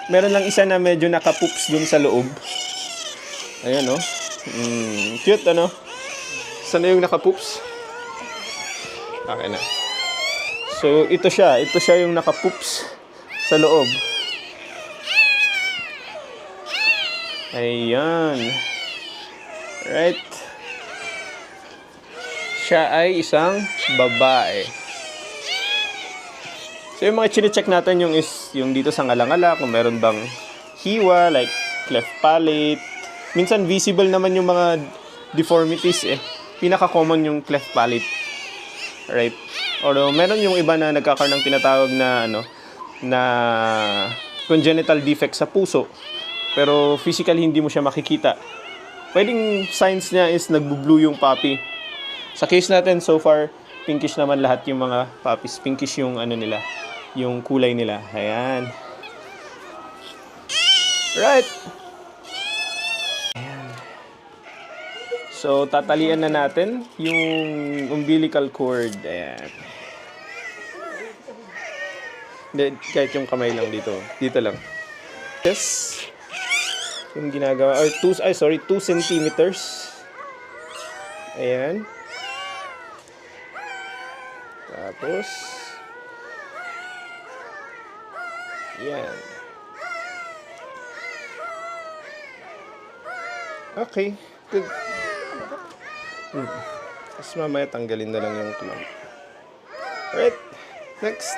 Meron lang isa na medyo nakapoops dun sa loob. Ayan, oh. Cute, ano? Saan na yung nakapoops? Okay na. So, ito siya. Ito siya yung nakapoops sa loob. Ayan. Right. Siya ay isang babae. So, yung mga chine-check natin yung dito sa ngalangala, kung meron bang hiwa, like cleft palate. Minsan visible naman yung mga deformities eh. Pinaka-common yung cleft palate. Right? Although meron yung iba na nagkakaroon ng tinatawag na na congenital defect sa puso. Pero physically hindi mo siya makikita. Pwedeng signs niya is nagbo-blue yung puppy. Sa case natin so far, pinkish naman lahat yung mga puppies. Pinkish yung nila, yung kulay nila. Ayan. Right. So, tatalian na natin yung umbilical cord. Ayan. Kahit yung kamay lang dito. Dito lang. Yes. Yung ginagawa. Or 2 centimeters. Ayan. Tapos. Ayan. Okay. Good. Tapos mamaya tanggalin na lang yung clamp. Alright. Next.